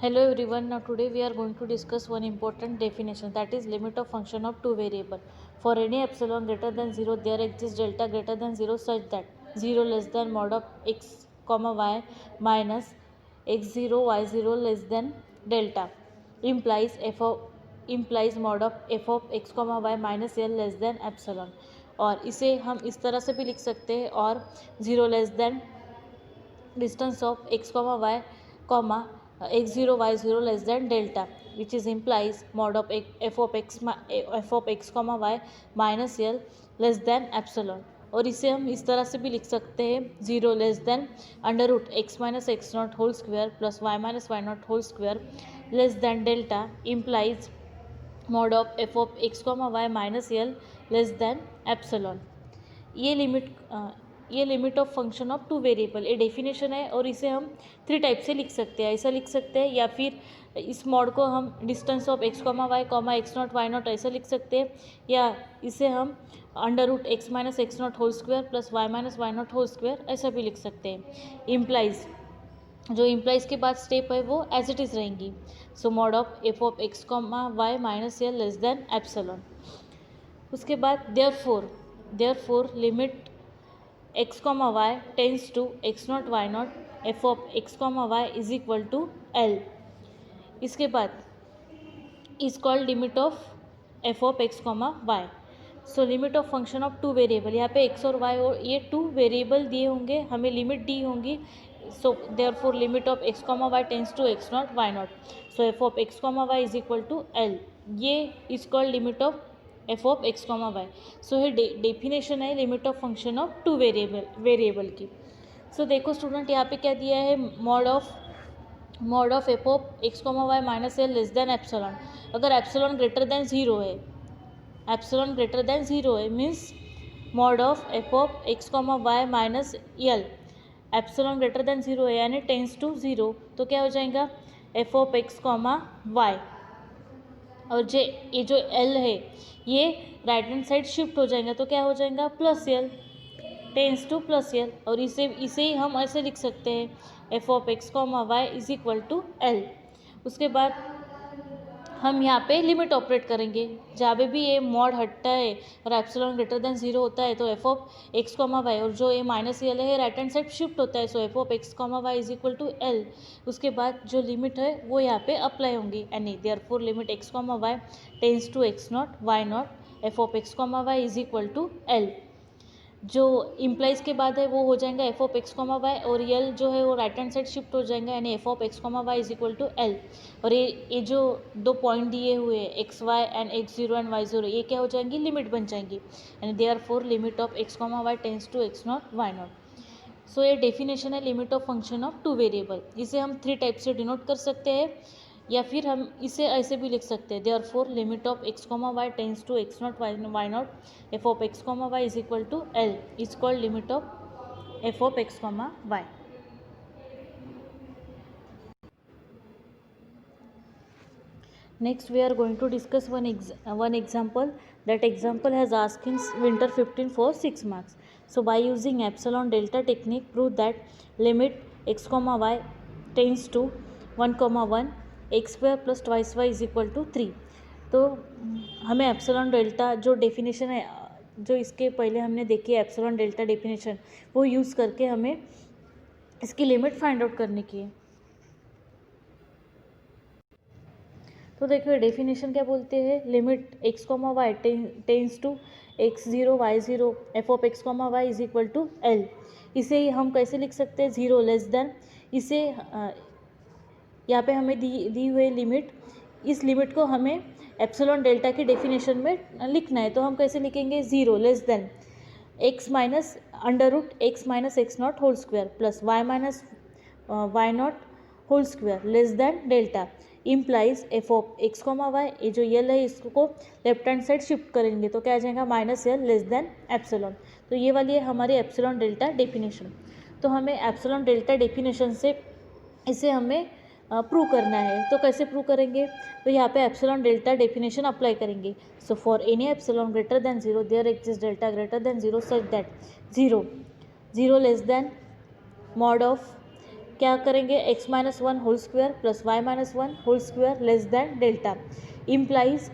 Hello everyone. Now today we are going to discuss one important definition, that is limit of function of two variable. For any epsilon greater than 0 there exists delta greater than 0 such that 0 less than mod of x comma y minus x0 y0 less than delta implies mod of f of x comma y minus l less than epsilon. और इसे हम इस तरह से भी लिख सकते हैं, और 0 less then distance of x comma y comma x0 y0 less than delta, which is implies mod of f of x comma y minus l less than epsilon. और इसे हम इस तरह से भी लिख सकते हैं, 0 less than under root x minus x not whole square plus Y minus Y not whole square less than delta implies mod of f of x comma y minus l less than epsilon. ये limit of function of two variable ये definition है, और इसे हम three type से लिख सकते हैं. ऐसा लिख सकते हैं, या फिर इस मॉड को हम distance of x comma X not Y not ऐसा लिख सकते हैं, या इसे हम under root x minus x not whole square plus Y minus Y not whole square ऐसा भी लिख सकते हैं. इम्प्लाइज, जो इम्प्लाइज के बाद स्टेप है वो एज इट इज़ रहेंगी. So mod of F of x comma Y minus L less than epsilon. उसके बाद therefore limit x comma y tends to x naught y naught f of x comma y is equal to L. इसके बाद is called limit of f of x comma y. So limit of function of two variable, यहाँ पे x और y और ये two variable दिए होंगे, हमें लिमिट दी होंगी. So therefore limit of x comma y tends to x not y not. So f of x comma y is equal to L. ये is called limit of F of x comma y. So ये definition है limit of function of two variable की. So देखो student, यहाँ पे क्या दिया है, mod of F of x comma Y minus L less than epsilon. अगर एप्सलॉन ग्रेटर देन ज़ीरो है means mod of F of x comma Y minus L epsilon greater than zero है यानी tends to zero, तो क्या हो जाएगा F of x comma Y, और ये जो L है ये राइट हैंड साइड शिफ्ट हो जाएगा, तो क्या हो जाएगा plus L tends to plus L. और इसे ही हम ऐसे लिख सकते हैं, F of x comma Y is equal to L. उसके बाद हम यहाँ पे लिमिट ऑपरेट करेंगे. जहाँ पे भी ये मॉड हटता है और एप्सिलॉन ग्रेटर देन ज़ीरो होता है तो f of x comma Y, और जो ये माइनस एल है राइट हैंड साइड शिफ्ट होता है, so f of x comma Y is equal to L. उसके बाद जो लिमिट है वो यहाँ पे अप्लाई होंगी, यानी therefore limit x comma Y tends to x not Y not F of x comma Y is equal to L. जो इम्प्लाइज के बाद है वो हो जाएगा F of x comma Y, और एल जो है वो राइट हैंड साइड शिफ्ट हो जाएगा, यानी f of x comma Y is equal to L. और ये जो दो पॉइंट दिए हुए x y and x zero and y zero, ये क्या हो जाएंगी, लिमिट बन जाएंगी, यानी therefore limit of x comma Y tends to x not Y not. So ये डेफिनेशन है limit of function of two variable. इसे हम थ्री टाइप से डिनोट कर सकते हैं, या फिर हम इसे ऐसे भी लिख सकते हैं, therefore limit of x comma Y tends to x not Y not F of x comma Y is equal to L is called limit of F of x comma Y. Next we are going to discuss one example. That example has asked in winter 15 for 6 marks. So by using epsilon delta technique, prove that limit x comma y tends to 1 comma 1 x square plus twice y is equal to 3. तो हमें epsilon delta जो definition है, जो इसके पहले हमने देखी है एप्सिलॉन डेल्टा डेफिनेशन, वो यूज़ करके हमें इसकी लिमिट फाइंड आउट करने की है. तो देखिए डेफिनेशन क्या बोलते हैं, limit x comma Y tends to x zero y zero f of x comma Y is equal to L. इसे ही हम कैसे लिख सकते हैं, ज़ीरो लेस देन, इसे यहाँ पे हमें दी हुई लिमिट, इस लिमिट को हमें एप्सिलॉन डेल्टा की डेफिनेशन में लिखना है. तो हम कैसे लिखेंगे, zero less than x minus under root x minus x not whole square plus Y minus Y not whole square less than delta implies f of x comma y. ये जो यल है इसको लेफ्ट हैंड साइड शिफ्ट करेंगे तो क्या आ जाएगा, minus यल less than epsilon. तो ये वाली है हमारी एप्सिलॉन डेल्टा डेफिनेशन. तो हमें एप्सिलॉन डेल्टा डेफिनेशन से इसे हमें प्रूव करना है. तो कैसे प्रूव करेंगे, तो यहाँ पे एप्सिलॉन डेल्टा डेफिनेशन अप्लाई करेंगे. So for any epsilon greater than zero there exist delta greater than zero such that zero less than mod of क्या करेंगे, x minus one whole square plus Y minus one whole square less than delta implies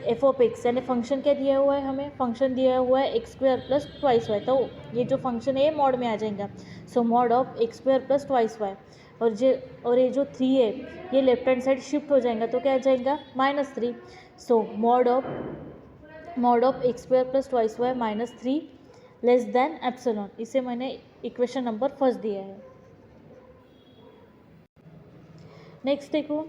f of x, यानी function क्या दिया हुआ है हमें, function दिया हुआ है x square plus twice y, तो ये जो फंक्शन है ये मॉड में आ जाएगा। So mod of x square plus twice y, और ये जो 3 है ये लेफ्ट हैंड साइड शिफ्ट हो जाएगा तो क्या आ जाएगा -3। So mod of x square plus twice y -3 less than epsilon, इसे मैंने इक्वेशन नंबर फर्स्ट दिया है। नेक्स्ट देखो,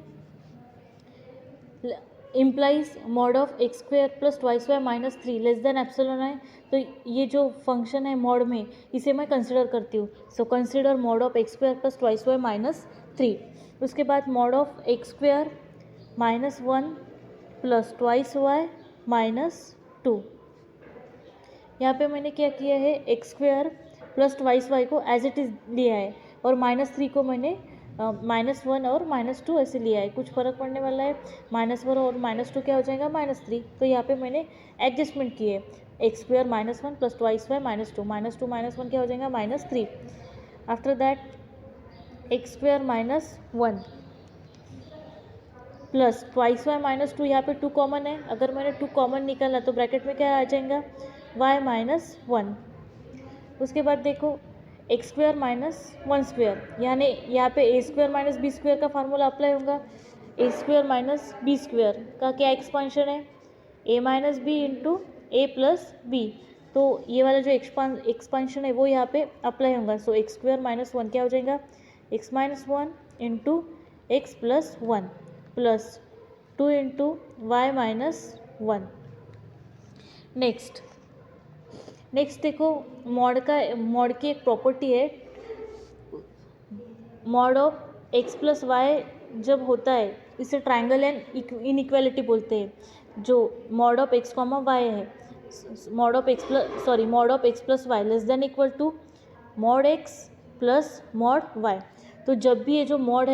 implies mod of x square plus twice y -3 less than epsilon है, तो ये जो फंक्शन है मॉड में इसे मैं कंसिडर करती हूँ। So consider mod of x square plus twice y -3। उसके बाद mod of x square -1 plus twice y -2। यहाँ पे मैंने क्या किया है, x square plus twice y को एज इट इज़ लिया है और -3 को मैंने -1 और -2 ऐसे लिया है, कुछ फ़र्क पड़ने वाला है। -1 और -2 क्या हो जाएगा, -3। तो यहाँ पे मैंने एडजस्टमेंट किए, x square -1 plus twice y -2 -1 क्या हो जाएगा, -3। After that x square -1 plus twice y -2, यहाँ पे 2 कॉमन है, अगर मैंने 2 कॉमन निकाला तो ब्रैकेट में क्या आ जाएगा, y -1। उसके बाद देखो एक्स स्क्वायर -1 स्क्वायर, यानी यहाँ पे ए स्क्वायर माइनस बी स्क्वायर का फार्मूला अप्लाई होगा। ए स्क्वायर माइनस बी स्क्वायर का क्या एक्सपांशन है, ए minus b into a plus b, तो ये वाला जो एक्सपांशन है वो यहाँ पे अप्लाई होगा। सो एक्स स्क्वायर -1 क्या हो जाएगा, x -1 into x plus 1 plus 2 into y -1। Next देखो, मॉड की एक प्रॉपर्टी है, mod of x plus y जब होता है इसे ट्रायंगल एंड इनइक्वालिटी बोलते हैं। जो mod of x comma y है, mod of x plus y less than equal to mod x plus mod y. तो जब भी ये जो mod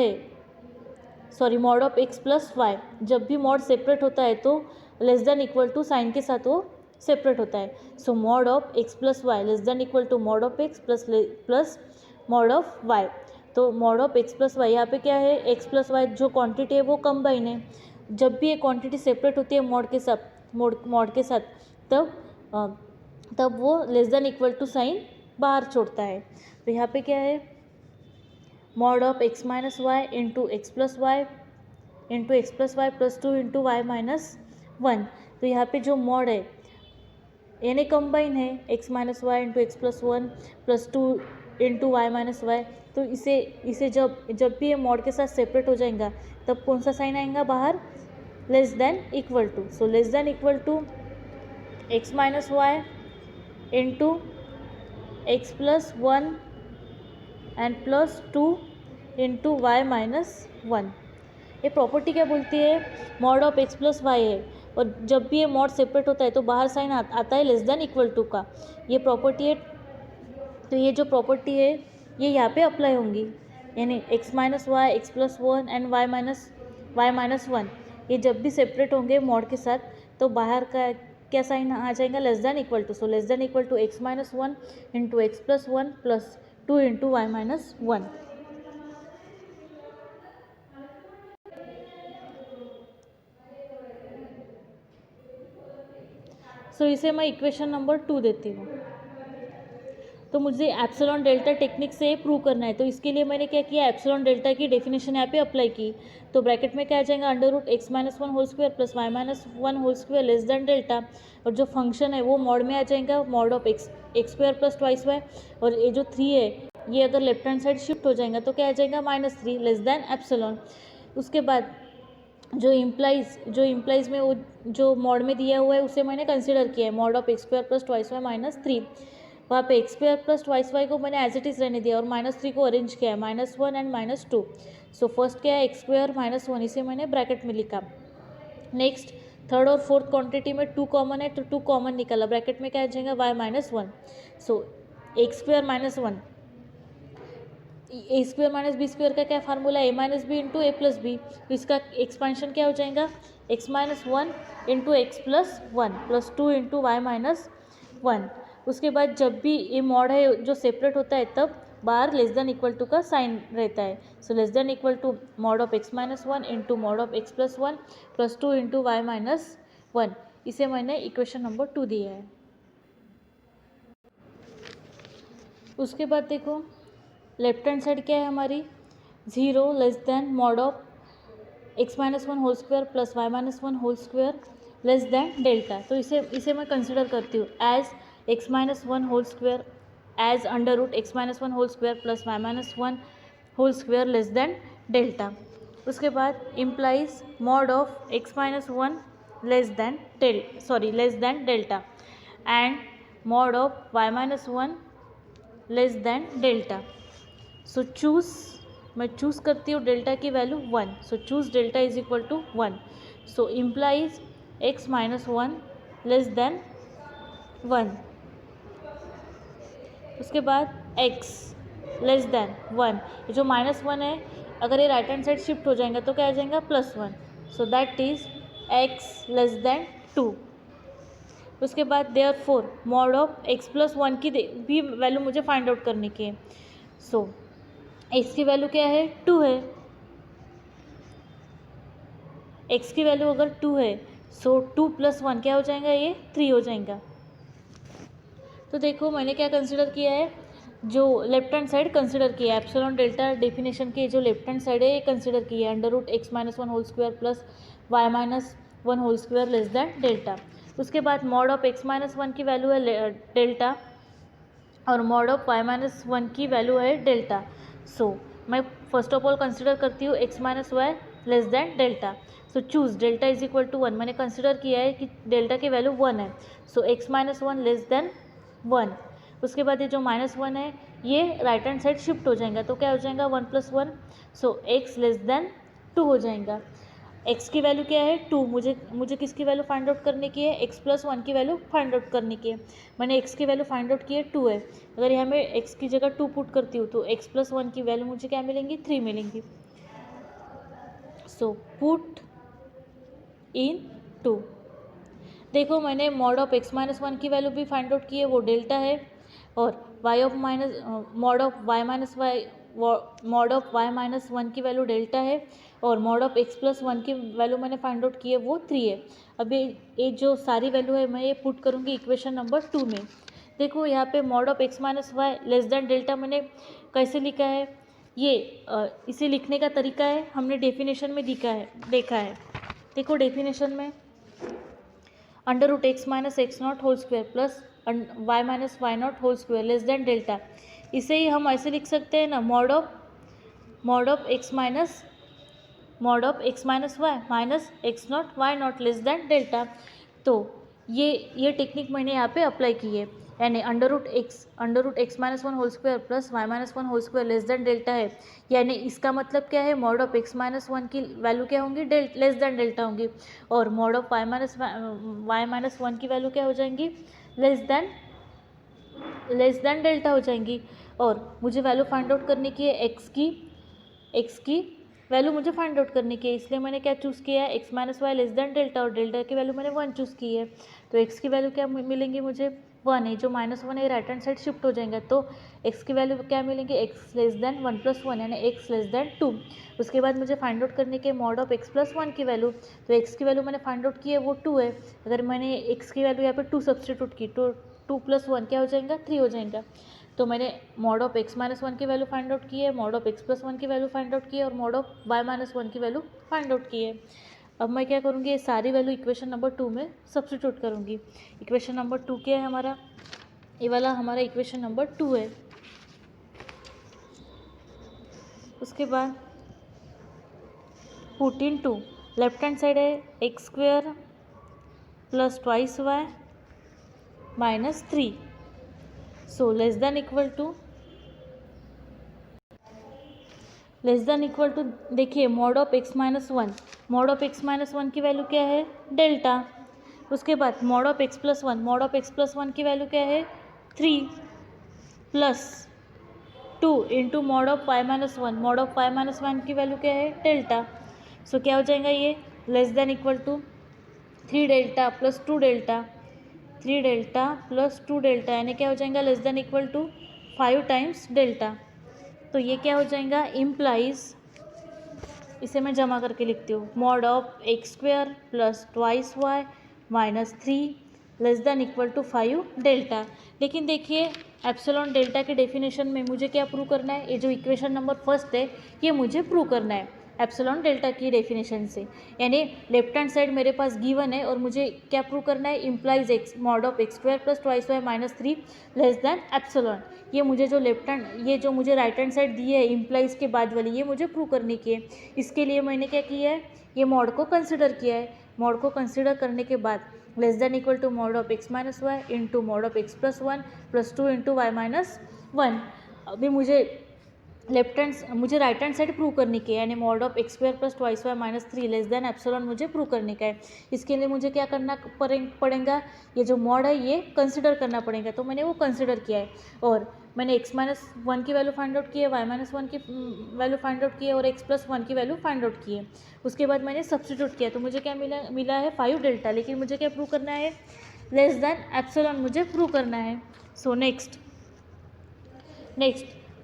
of x plus y, जब भी मॉड सेपरेट होता है तो less than equal to sign के साथ वो सेपरेट होता है। So mod of x plus y less than equal to mod of x plus mod of y. तो mod of x plus y, यहाँ पे क्या है, एक्स प्लस वाई जो क्वांटिटी है वो कंबाइन है। जब भी ये क्वांटिटी सेपरेट होती है मॉड के साथ तब वो less than equal to sign बाहर छोड़ता है। तो यहाँ पे क्या है, mod of x minus y into x plus y plus 2 into y -1। तो यहाँ पे जो मॉड है यानी कंबाइन है, x minus y into x plus 1 plus 2 into y -y। तो इसे जब भी ये मॉड के साथ सेपरेट हो जाएगा तब कौन सा साइन आएगा बाहर, less than equal to. So less than equal to x minus y into x plus 1 and plus 2 into y -1। ये प्रॉपर्टी क्या बोलती है, mod of x plus y है और जब भी ये मॉड सेपरेट होता है तो बाहर साइन आता है लेस देन इक्वल टू का, ये प्रॉपर्टी है। तो ये जो प्रॉपर्टी है ये यहाँ पे अप्लाई होंगी, यानी x minus y x plus 1 and y minus 1, ये जब भी सेपरेट होंगे मॉड के साथ तो बाहर का क्या साइन आ जाएगा, less than equal to. So less than equal to x minus 1 into x plus 1 plus 2 into y -1। So इसे मैं इक्वेशन नंबर 2 देती हूँ। तो मुझे एप्सिलॉन डेल्टा टेक्निक से प्रूव करना है, तो इसके लिए मैंने क्या किया, एप्सिलॉन डेल्टा की डेफिनेशन यहाँ पे अप्लाई की। तो ब्रैकेट में क्या आ जाएगा, √x - 1 whole square plus y - 1 whole square less than delta, और जो फंक्शन है वो मॉड में आ जाएगा, mod of x square plus twice y, और ये जो 3 है ये अगर लेफ्ट हैंड साइड शिफ्ट हो जाएगा तो क्या आ जाएगा, -3 लेस देन एप्सिलॉन। उसके बाद जो इम्प्लाइज में वो जो मॉड में दिया हुआ है उसे मैंने कंसिडर किया है, mod of x square plus twice y -3। वहाँ पे x square plus twice y को मैंने एज इट इज़ रहने दिया और -3 को अरेंज किया है, -1 एंड -2। सो फर्स्ट क्या है, एक्स स्क्वायर -1, इसे मैंने ब्रैकेट में लिखा। नेक्स्ट थर्ड और फोर्थ क्वांटिटी में 2 कॉमन है तो 2 कॉमन निकाला, ब्रैकेट में क्या आ जाएगा, y -1। So x square -1, a square minus b square का क्या formula, a minus b into a plus b. तो इसका एक्सपांशन क्या हो जाएगा, x -1 into x plus 1 plus 2 into y -1। उसके बाद जब भी ये मॉड है जो सेपरेट होता है तब बार लेस देन इक्वल टू का साइन रहता है. So less than equal to mod of x minus 1 into mod of x plus 1 plus 2 into y minus 1. इसे मैंने इक्वेशन नंबर 2 दिया है. उसके बाद देखो लेफ्ट हैंड साइड क्या है हमारी, 0 less than mod of x minus 1 whole square plus Y minus 1 whole square less than delta. तो इसे मैं कंसिडर करती हूँ as x minus 1 whole square as under root x minus 1 whole square plus Y minus 1 whole square less than delta. उसके बाद implies mod of x minus 1 less than delta and mod of y minus 1 less than delta. So मैं choose करती हूँ delta की value 1. So choose delta is equal to 1. So implies x minus 1 less than 1. उसके बाद x less than 1. ये जो -1 है अगर ये राइट हैंड साइड शिफ्ट हो जाएगा तो क्या आ जाएगा +1. So that is x less than 2. उसके बाद therefore mod of x plus 1 की भी वैल्यू मुझे फाइंड आउट करने की है. सो x की वैल्यू क्या है 2 है. x की वैल्यू अगर 2 है सो 2 + 1 क्या हो जाएगा, ये 3 हो जाएगा. तो देखो मैंने क्या कंसिडर किया है, जो लेफ्ट हैंड साइड कंसिडर किया है एप्सिलॉन डेल्टा डेफिनेशन की जो लेफ्ट हैंड साइड है ये कंसिडर किया है under root x minus 1 whole square plus Y minus 1 whole square less than delta. उसके बाद मॉड ऑफ x माइनस 1 की वैल्यू है डेल्टा और मॉड ऑफ y माइनस 1 की वैल्यू है डेल्टा. सो मैं फर्स्ट ऑफ ऑल कंसिडर करती हूँ x minus y less than delta. So choose delta is equal to 1. मैंने कंसिडर किया है कि डेल्टा की वैल्यू 1 है. सो x माइनस 1 लेस देन 1. उसके बाद ये जो -1 है ये राइट हैंड साइड शिफ्ट हो जाएगा तो क्या हो जाएगा 1 + 1. सो x लेस देन 2 हो जाएगा. x की वैल्यू क्या है 2. मुझे किसकी वैल्यू फाइंड आउट करने की है, x प्लस 1 की वैल्यू फाइंड आउट करने की है. मैंने x की वैल्यू फाइंड आउट की है 2 है. अगर यहाँ मैं x की जगह 2 पुट करती हूँ तो x प्लस 1 की वैल्यू मुझे क्या मिलेंगी 3 मिलेंगी. So put in 2. देखो मैंने मॉड ऑफ x माइनस 1 की वैल्यू भी फाइंड आउट की है, वो डेल्टा है. और मॉड ऑफ y माइनस 1 की वैल्यू डेल्टा है और मॉड ऑफ x प्लस 1 की वैल्यू मैंने फाइंड आउट की है वो 3 है. अभी ये जो सारी वैल्यू है मैं ये पुट करूँगी इक्वेशन नंबर 2 में. देखो यहाँ पे mod of x minus y less than delta मैंने कैसे लिखा है, ये इसे लिखने का तरीका है हमने डेफिनेशन में देखा है. देखो डेफिनेशन में under root x minus x not whole square plus y minus Y not whole square less than delta. इसे ही हम ऐसे लिख सकते हैं ना, mod of x minus y minus x not Y not less than delta. तो ये टेक्निक मैंने यहाँ पे अप्लाई की है. यानी under root x minus 1 whole square plus Y minus 1 whole square less than delta है. यानी इसका मतलब क्या है, मॉड ऑफ x माइनस 1 की वैल्यू क्या होंगी, लेस देन डेल्टा होंगी. और मॉड ऑफ वाई माइनस 1 की वैल्यू क्या हो जाएंगी, लेस देन डेल्टा हो जाएंगी. और मुझे वैल्यू फाइंड आउट करने की है एक्स की वैल्यू मुझे फाइंड आउट करने की है, इसलिए मैंने क्या चूज़ किया है x minus y less than delta. और डेल्टा की वैल्यू मैंने 1 चूज़ की है. तो x की वैल्यू क्या मिलेंगी मुझे 1 है. जो -1 है राइट हैंड साइड शिफ्ट हो जाएगा तो x की वैल्यू क्या मिलेंगी, x लेस देन 1 + 1 यानी x लेस देन 2. उसके बाद मुझे फाइंड आउट करने के मॉड ऑफ x प्लस 1 की वैल्यू. तो x की वैल्यू मैंने फाइंड आउट की है वो 2 है. अगर मैंने x की वैल्यू यहाँ पे 2 सब्सटीट्यूट की तो 2 + 1 क्या हो जाएगा 3 हो जाएगा. तो मैंने मॉड ऑफ x माइनस 1 की वैल्यू फाइंड आउट की है, मॉड ऑफ x प्लस 1 की वैल्यू फाइंड आउट की है और मॉड ऑफ y माइनस 1 की वैल्यू फाइंड आउट की है. अब मैं क्या करूँगी, ये सारी वैल्यू इक्वेशन नंबर 2 में सब्स्टिट्यूट करूँगी. इक्वेशन नंबर 2 क्या है हमारा, ये वाला हमारा इक्वेशन नंबर 2 है. उसके बाद put in 2. Left hand side है x square plus twice y minus 3. So less than equal to देखिए मॉड ऑफ x माइनस 1 की वैल्यू क्या है डेल्टा. उसके बाद मॉड ऑफ x प्लस 1 की वैल्यू क्या है 3 plus 2 into mod of y minus 1 की वैल्यू क्या है डेल्टा. सो क्या हो जाएगा, ये less than equal to 3 delta plus 2 delta plus 2 delta यानी क्या हो जाएगा less than equal to 5 times delta. तो ये क्या हो जाएगा, इम्प्लाइज, इसे मैं जमा करके लिखती हूँ, mod of x square plus twice y minus 3 less than equal to 5 delta. लेकिन देखिए एप्सिलॉन डेल्टा के डेफिनेशन में मुझे क्या प्रूव करना है, ये जो इक्वेशन नंबर फर्स्ट है ये मुझे प्रूव करना है एप्सिलॉन डेल्टा की डेफिनेशन से, यानी लेफ्ट हैंड साइड मेरे पास गिवन है और मुझे क्या प्रूव करना है, implies x mod of x square plus twice y minus 3 less than epsilon. ये मुझे जो लेफ्ट हैंड, ये जो मुझे राइट हैंड साइड दी है इम्प्लाइज के बाद वाली, ये मुझे प्रूव करने की है। इसके लिए मैंने क्या किया है, ये मॉड को कंसिडर किया है। मॉड को कंसिडर करने के बाद less than equal to mod of x minus y into mod of x plus 1 plus 2 into y minus 1। अभी मुझे मुझे राइट हैंड साइड प्रूव करने की है, यानी mod of x square plus twice y minus 3 less than epsilon मुझे prove करने का है। इसके लिए मुझे क्या करना पड़ेगा, ये जो मॉड है ये कंसिडर करना पड़ेगा, तो मैंने वो कंसिडर किया है। और मैंने x माइनस 1 की वैल्यू फाइंड आउट की है, y माइनस 1 की वैल्यू फाइंड आउट की है और x प्लस 1 की वैल्यू फाइंड आउट की है। उसके बाद मैंने सब्स्टिट्यूट किया, तो मुझे क्या मिला है 5 डेल्टा। लेकिन मुझे क्या प्रूव करना है, लेस देन एप्सिलॉन मुझे प्रूव करना है। सो नेक्स्ट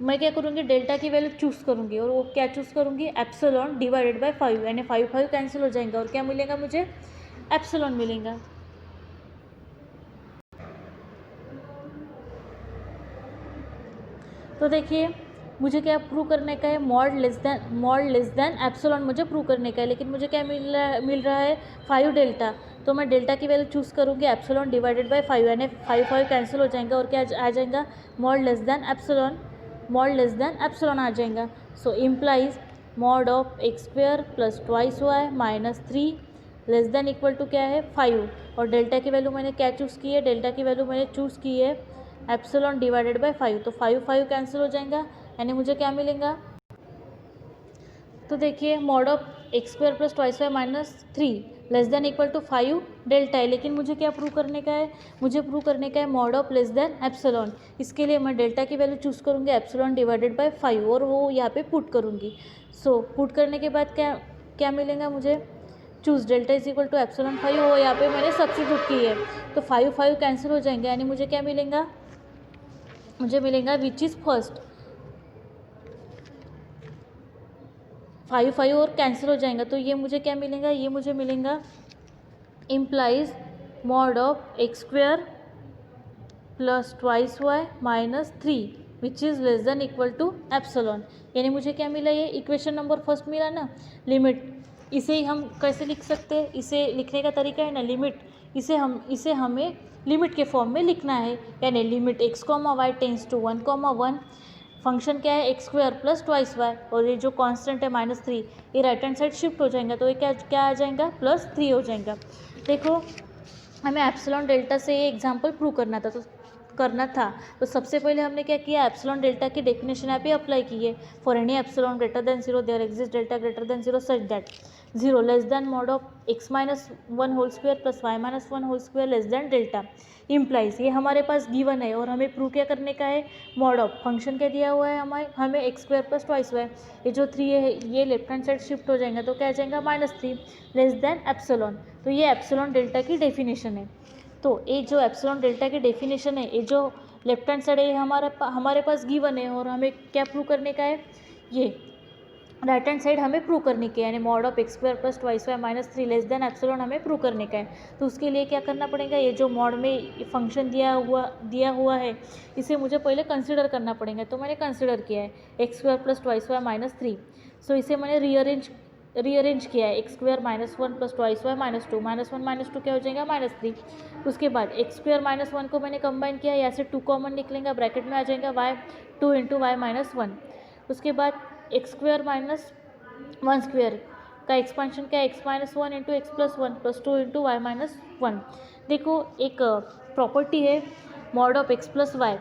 मैं क्या करूँगी, डेल्टा की वैल्यू चूज़ करूँगी और वो क्या चूज़ करूँगी, एप्सिलॉन डिवाइडेड बाय 5, यानी 5 कैंसिल हो जाएगा और क्या मिलेगा मुझे, एप्सिलॉन मिलेगा। तो देखिए मुझे क्या प्रूव करने का है, मॉड लेस देन एप्सिलॉन मुझे प्रूव करने का है। लेकिन मुझे क्या मिल रहा है 5 डेल्टा, तो मैं डेल्टा की वैल्यू चूज़ करूँगी एप्सिलॉन डिवाइडेड बाय 5, यानी 5 कैंसिल हो जाएगा और क्या आ जाएगा, मॉड लेस देन एप्सिलॉन आ जाएगा। So implies mod of x square plus twice y minus 3 less than equal to क्या है 5, और डेल्टा की वैल्यू मैंने क्या चूज़ की है, डेल्टा की वैल्यू मैंने चूज़ की है एप्सिलॉन डिवाइडेड बाय 5, तो 5 कैंसिल हो जाएगा, यानी मुझे क्या मिलेगा, तो देखिए mod of x square plus twice y minus 3 less than equal to 5 delta है। लेकिन मुझे क्या प्रूव करने का है, मुझे प्रूव करने का है mod of less than epsilon. इसके लिए मैं डेल्टा की वैल्यू चूज़ करूँगी एप्सिलॉन डिवाइडेड बाय 5 और वो यहाँ पे पुट करूँगी। सो पुट करने के बाद क्या मिलेगा मुझे, choose delta is equal to epsilon 5, वो यहाँ पे मैंने सब्स्टिट्यूट की है, तो 5 कैंसिल हो जाएंगे, यानी मुझे क्या मिलेगा, मुझे मिलेगा विच इज़ फर्स्ट, 5 और कैंसिल हो जाएगा, तो ये मुझे क्या मिलेगा, ये मुझे मिलेगा implies mod of x square plus twice y minus 3 which is less than equal to epsilon. यानी मुझे क्या मिला, ये इक्वेशन नंबर फर्स्ट मिला ना, लिमिट, इसे हम कैसे लिख सकते हैं, इसे लिखने का तरीका है ना लिमिट, इसे हमें लिमिट के फॉर्म में लिखना है, यानी limit x comma Y tends to 1,1, function क्या है x square plus twice y, और ये जो कांस्टेंट है माइनस 3, ये राइट हैंड साइड शिफ्ट हो जाएगा, तो ये क्या आ जाएगा, +3 हो जाएगा। देखो हमें एप्सिलॉन डेल्टा से ये एग्जांपल प्रूव करना था, तो सबसे पहले हमने क्या किया, एप्सिलॉन डेल्टा की डेफिनेशन यहाँ पे अप्लाई की है, for any epsilon greater than 0 there exist delta greater than 0 such that 0 less than mod of x minus 1 whole square plus Y minus 1 whole square less than delta implies, ये हमारे पास given है और हमें prove क्या करने का है, mod of function क्या दिया हुआ है हमें x square plus twice y, ये जो 3 है ये लेफ्ट हैंड साइड शिफ्ट हो जाएगा, तो क्या आ जाएगा -3 लेस देन एप्सिलॉन, तो ये एप्सिलॉन डेल्टा की डेफिनेशन है। तो ये जो एप्सिलॉन डेल्टा की डेफिनेशन है, ये जो लेफ्ट हैंड साइड है हमारे पास गिवन है और हमें क्या प्रूव करने का है, ये राइट हैंड साइड हमें प्रूव करने के, यानी mod of x square plus twice y minus 3 less than epsilon हमें प्रूव करने का है। तो उसके लिए क्या करना पड़ेगा, ये जो मॉड में फंक्शन दिया हुआ है इसे मुझे पहले कंसिडर करना पड़ेगा, तो मैंने कंसिडर किया है x square plus twice y minus 3, so इसे मैंने रीअरेंज किया है, x square -1 plus twice y -2 -1 -2 क्या हो जाएगा -3। उसके बाद एक्स स्क्वायर -1 को मैंने कंबाइन किया, यहाँ से 2 कॉमन निकलेगा, ब्रैकेट में आ जाएगा वाई 2 इंटू वाई -1। उसके बाद एक्स स्क्वायर -1 स्क्वायर का एक्सपेंशन क्या है, x -1 into x plus 1 plus 2 into y -1। देखो एक प्रॉपर्टी है mod of x plus y,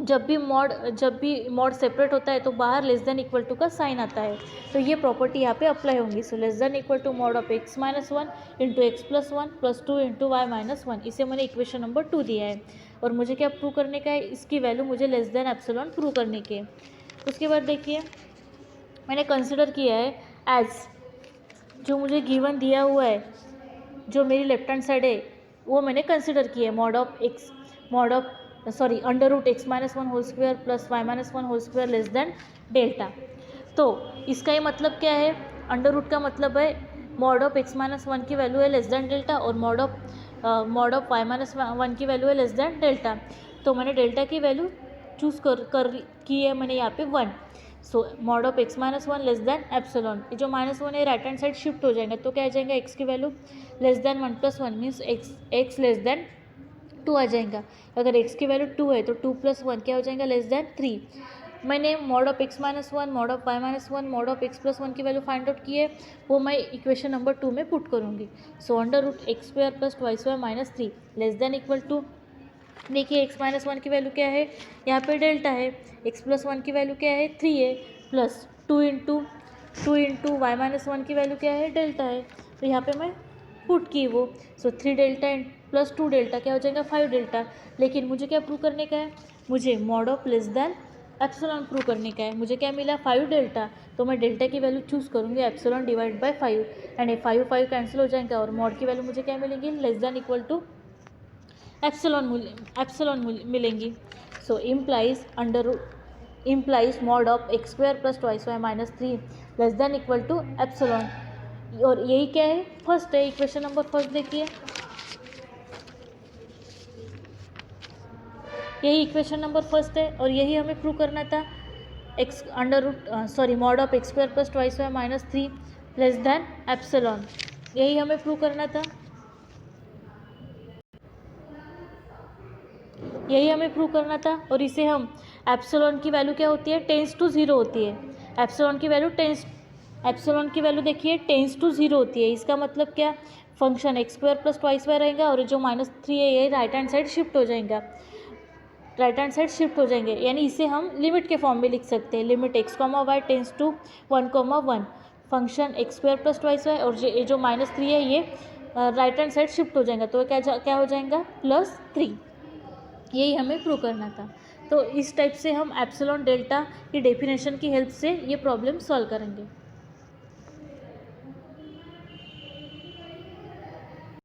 जब भी मॉड सेपरेट होता है तो बाहर लेस देन इक्वल टू का साइन आता है, तो ये प्रॉपर्टी यहाँ पे अप्लाई होंगी। So less than equal to mod of x -1 into x plus 1 plus 2 into y -1, इसे मैंने इक्वेशन नंबर 2 दिया है और मुझे क्या प्रूव करने का है, इसकी वैल्यू मुझे लेस देन एप्सिलॉन प्रूव करने के। उसके बाद देखिए मैंने कंसिडर किया है एज जो मुझे गिवन दिया हुआ है, जो मेरी लेफ्ट हैंड साइड है वो मैंने कंसिडर किया है mod of sorry under root x minus one whole square plus Y minus one whole square less than delta. तो इसका ये मतलब क्या है, अंडर रूट का मतलब है mod of x minus one की वैल्यू है लेस देन डेल्टा और mod of y minus one की वैल्यू है लेस देन डेल्टा। तो मैंने डेल्टा की वैल्यू चूज़ कर की है मैंने यहाँ पे 1। So mod of x minus one less than epsilon, ये जो -1 है राइट हैंड साइड शिफ्ट हो जाएगा, तो क्या आ जाएगा एक्स की value less than 1 + 1 means x less than 2 आ जाएगा। अगर x की वैल्यू 2 है तो 2 + 1 क्या हो जाएगा लेस देन 3। मैंने mod of x minus one, mod of y minus one, mod of x + 1 की वैल्यू फाइंड आउट की है, वो मैं इक्वेशन नंबर 2 में पुट करूँगी। So under root x square plus y square minus 3 less than equal to, देखिए x minus one की value क्या है, यहाँ पे डेल्टा है, x + 1 की वैल्यू क्या है 3 है, plus 2 into y minus one की वैल्यू क्या है डेल्टा है, तो यहाँ पे मैं पुट की वो। सो 3 डेल्टा प्लस 2 डेल्टा क्या हो जाएगा 5 डेल्टा। लेकिन मुझे क्या प्रूव करने का है, मुझे mod of less than epsilon prove करने का है। मुझे क्या मिला 5 डेल्टा, तो मैं डेल्टा की वैल्यू चूज़ करूँगी epsilon divide by 5 and 5 cancel हो जाएगा और मॉड की वैल्यू मुझे क्या मिलेगी less than equal to epsilon मिलेंगी। So implies mod of x square plus y square minus 3 less than equal to epsilon. और यही क्या है, फर्स्ट है, इक्वेशन नंबर फर्स्ट देखिए, यही इक्वेशन नंबर फर्स्ट है और यही हमें प्रूव करना था। Mod of x square plus y square minus 3 less than epsilon, यही हमें प्रूव करना था, यही हमें प्रूव करना था। और इसे हम एप्सिलॉन की वैल्यू क्या होती है, टेंस टू 0 होती है। एप्सिलॉन की वैल्यू देखिए टेंस टू 0 होती है। इसका मतलब क्या, function x square plus y square रहेगा और जो -3 है ये राइट हैंड साइड शिफ्ट हो जाएंगे, यानी इसे हम लिमिट के फॉर्म में लिख सकते हैं। Limit x, y tends to 1, 1 function x square plus y square और ये जो -3 है ये राइट हैंड साइड शिफ्ट हो जाएगा, तो क्या हो जाएगा +3। यही हमें प्रूव करना था। तो इस टाइप से हम एप्सिलॉन डेल्टा की डेफिनेशन की हेल्प से ये प्रॉब्लम सॉल्व करेंगे।